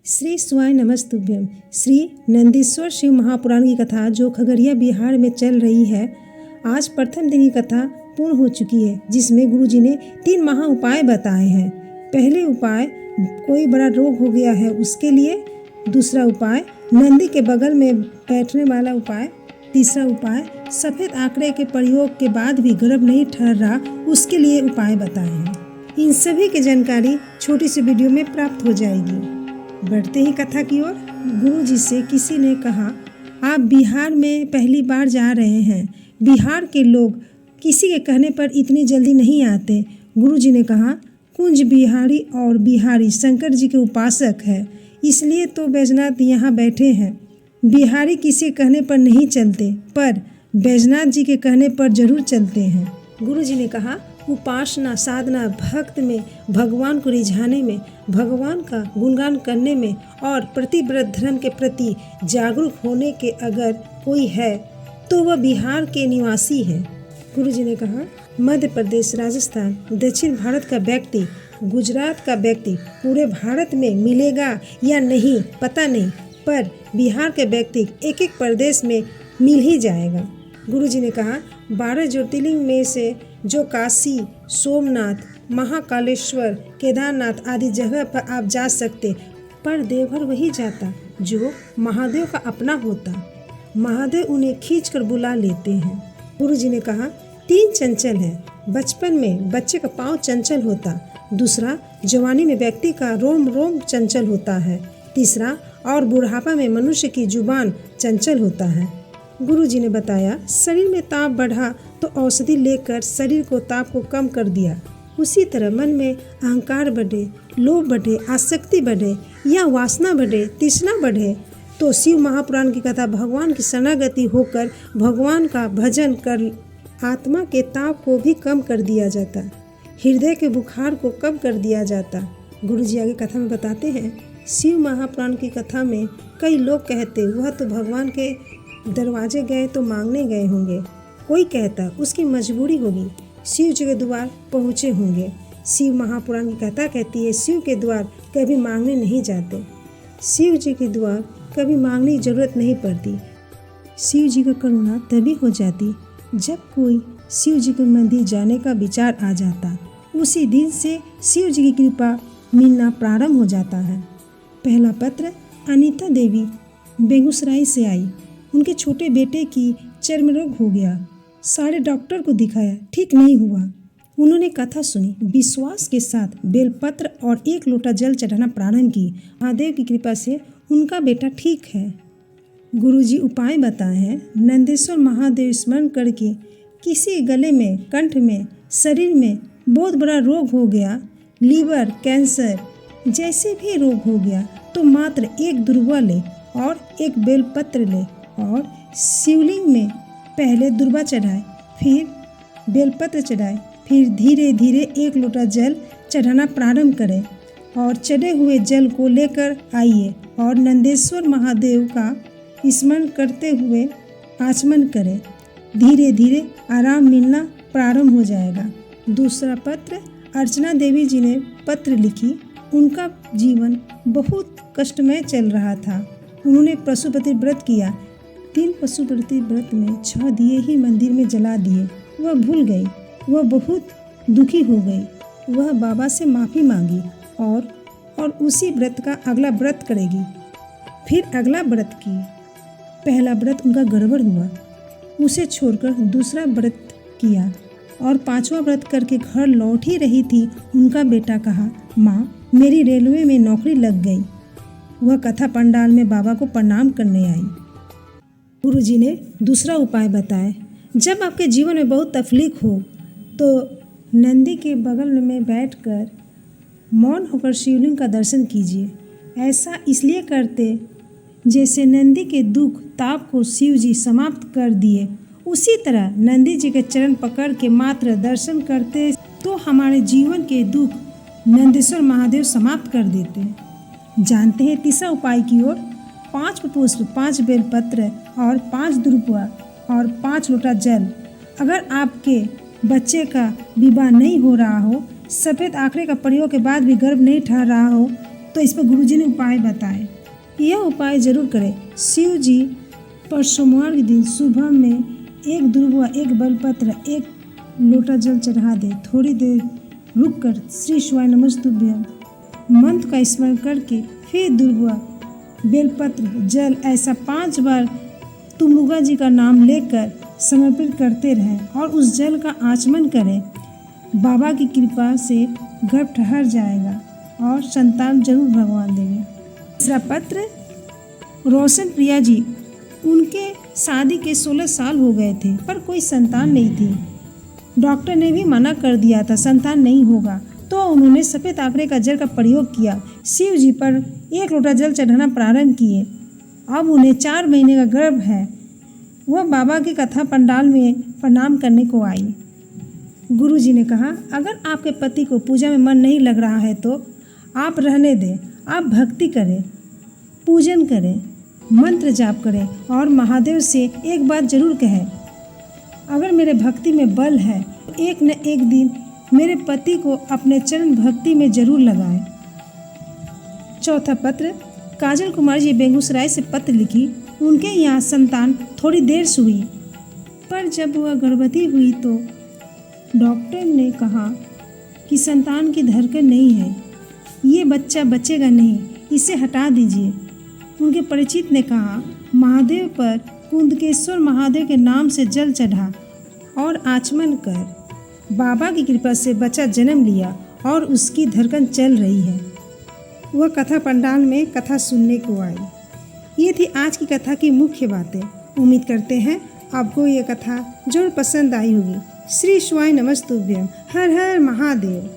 श्री स्वाय नमस्तुभ्यम। श्री नंदीश्वर शिव महापुराण की कथा जो खगड़िया बिहार में चल रही है, आज प्रथम दिन की कथा पूर्ण हो चुकी है, जिसमें गुरुजी ने 3 महा उपाय बताए हैं। पहले उपाय कोई बड़ा रोग हो गया है उसके लिए, दूसरा उपाय नंदी के बगल में बैठने वाला उपाय, तीसरा उपाय सफ़ेद आंकड़े के प्रयोग के बाद भी गर्भ नहीं ठहर रहा उसके लिए उपाय बताए हैं। इन सभी की जानकारी छोटी सी वीडियो में प्राप्त हो जाएगी। बढ़ते ही कथा की ओर। गुरुजी से किसी ने कहा, आप बिहार में पहली बार जा रहे हैं, बिहार के लोग किसी के कहने पर इतनी जल्दी नहीं आते। गुरुजी ने कहा, कुंज बिहारी और बिहारी शंकर जी के उपासक है, इसलिए तो बैजनाथ यहाँ बैठे हैं। बिहारी किसी के कहने पर नहीं चलते, पर बैजनाथ जी के कहने पर जरूर चलते हैं। गुरुजी ने कहा, उपासना साधना भक्त में भगवान को रिझाने में, भगवान का गुणगान करने में और प्रतिव्रत धर्म के प्रति जागरूक होने के अगर कोई है तो वह बिहार के निवासी है। गुरुजी ने कहा, मध्य प्रदेश, राजस्थान, दक्षिण भारत का व्यक्ति, गुजरात का व्यक्ति पूरे भारत में मिलेगा या नहीं पता नहीं, पर बिहार के व्यक्ति एक एक प्रदेश में मिल ही जाएगा। गुरुजी ने कहा, 12 ज्योतिर्लिंग में से जो काशी, सोमनाथ, महाकालेश्वर, केदारनाथ आदि जगह पर आप जा सकते, पर देवघर वही जाता जो महादेव का अपना होता। महादेव उन्हें खींचकर बुला लेते हैं। गुरुजी ने कहा, 3 चंचल हैं। बचपन में बच्चे का पाँव चंचल होता, दूसरा जवानी में व्यक्ति का रोम रोम चंचल होता है, तीसरा और बुढ़ापा में मनुष्य की जुबान चंचल होता है। गुरुजी ने बताया, शरीर में ताप बढ़ा तो औषधि लेकर शरीर को ताप को कम कर दिया। उसी तरह मन में अहंकार बढ़े, लोभ बढ़े, आसक्ति बढ़े या वासना बढ़े, तृष्णा बढ़े तो शिव महापुराण की कथा भगवान की शरणागति होकर भगवान का भजन कर आत्मा के ताप को भी कम कर दिया जाता, हृदय के बुखार को कम कर दिया जाता। गुरुजी आगे कथा में बताते हैं, शिव महापुराण की कथा में कई लोग कहते वह तो भगवान के दरवाजे गए तो मांगने गए होंगे, कोई कहता उसकी मजबूरी होगी, शिव जी के द्वार पहुँचे होंगे। शिव महापुराण की कथा कहती है, शिव के द्वार कभी मांगने नहीं जाते, शिव जी के द्वार कभी मांगने की जरूरत नहीं पड़ती। शिव जी का करुणा तभी हो जाती जब कोई शिव जी के मंदिर जाने का विचार आ जाता, उसी दिन से शिव जी की कृपा मिलना प्रारंभ हो जाता है। पहला पत्र अनीता देवी बेगूसराय से आई। उनके छोटे बेटे की चर्म रोग हो गया, सारे डॉक्टर को दिखाया, ठीक नहीं हुआ। उन्होंने कथा सुनी, विश्वास के साथ बेलपत्र और 1 लोटा जल चढ़ाना प्रारंभ की। महादेव की कृपा से उनका बेटा ठीक है। गुरुजी उपाय बताए हैं, नंदेश्वर महादेव स्मरण करके किसी गले में, कंठ में, शरीर में बहुत बड़ा रोग हो गया, लीवर, कैंसर जैसे भी रोग हो गया तो मात्र 1 दुर्वा ले और 1 बेलपत्र ले और शिवलिंग में पहले दुर्वा चढ़ाए, फिर बेलपत्र चढ़ाए, फिर धीरे धीरे 1 लोटा जल चढ़ाना प्रारंभ करें और चढ़े हुए जल को लेकर आइए और नंदेश्वर महादेव का स्मरण करते हुए आचमन करें। धीरे धीरे आराम मिलना प्रारंभ हो जाएगा। दूसरा पत्र अर्चना देवी जी ने पत्र लिखी। उनका जीवन बहुत कष्टमय चल रहा था। उन्होंने पशुपति व्रत किया, 3 पशुपति व्रत में 6 दिए ही मंदिर में जला दिए। वह भूल गई, वह बहुत दुखी हो गई। वह बाबा से माफ़ी मांगी और उसी व्रत का अगला व्रत करेगी। फिर अगला व्रत की। पहला व्रत उनका गड़बड़ हुआ, उसे छोड़कर दूसरा व्रत किया और 5वां व्रत करके घर लौट ही रही थी। उनका बेटा कहा, माँ मेरी रेलवे में नौकरी लग गई। वह कथा पंडाल में बाबा को प्रणाम करने आई। गुरुजी ने दूसरा उपाय बताया, जब आपके जीवन में बहुत तकलीफ हो तो नंदी के बगल में बैठकर मौन होकर शिवलिंग का दर्शन कीजिए। ऐसा इसलिए करते जैसे नंदी के दुख ताप को शिव जी समाप्त कर दिए, उसी तरह नंदी जी के चरण पकड़ के मात्र दर्शन करते तो हमारे जीवन के दुख नंदेश्वर महादेव समाप्त कर देते। जानते हैं तीसरा उपाय की ओर। 5 पुष्प, 5 बेलपत्र और 5 दुर्वा और 5 लोटा जल। अगर आपके बच्चे का विवाह नहीं हो रहा हो, सफ़ेद आंकड़े का प्रयोग के बाद भी गर्भ नहीं ठहर रहा हो, तो इस पर गुरुजी ने उपाय बताए। यह उपाय जरूर करें। शिव जी पर सोमवार के दिन सुबह में एक दुर्वा, एक बेलपत्र, एक लोटा जल चढ़ा दे। थोड़ी देर रुककर श्री शिवाय नमस्तुभ्यम मंत्र का स्मरण करके फिर दुर्वा, बेलपत्र, जल ऐसा 5 बार तुमुगा जी का नाम लेकर समर्पित करते रहें और उस जल का आचमन करें। बाबा की कृपा से गर्भ ठहर जाएगा और संतान जरूर भगवान देंगे। तीसरा पत्र, रोशन प्रिया जी, उनके शादी के 16 साल हो गए थे पर कोई संतान नहीं थी। डॉक्टर ने भी मना कर दिया था संतान नहीं होगा, तो उन्होंने सफ़ेद आंकड़े का जल का प्रयोग किया। शिव जी पर 1 लोटा जल चढ़ाना प्रारंभ किए। अब उन्हें 4 महीने का गर्भ है। वह बाबा की कथा पंडाल में प्रणाम करने को आई। गुरुजी ने कहा, अगर आपके पति को पूजा में मन नहीं लग रहा है तो आप रहने दें, आप भक्ति करें, पूजन करें, मंत्र जाप करें और महादेव से एक बात जरूर कहें, अगर मेरे भक्ति में बल है तो एक न एक दिन मेरे पति को अपने चरण भक्ति में जरूर लगाएं। चौथा पत्र, काजल कुमार जी बेगूसराय से पत्र लिखी। उनके यहाँ संतान थोड़ी देर से हुई, पर जब वह गर्भवती हुई तो डॉक्टर ने कहा कि संतान की धड़कन नहीं है, ये बच्चा बचेगा नहीं, इसे हटा दीजिए। उनके परिचित ने कहा, महादेव पर कुंदकेश्वर महादेव के नाम से जल चढ़ा और आचमन कर। बाबा की कृपा से बच्चा जन्म लिया और उसकी धड़कन चल रही है। वह कथा पंडाल में कथा सुनने को आई। ये थी आज की कथा की मुख्य बातें। उम्मीद करते हैं आपको ये कथा जरूर पसंद आई होगी। श्री शिवाय नमस्तुभ्यम। हर हर महादेव।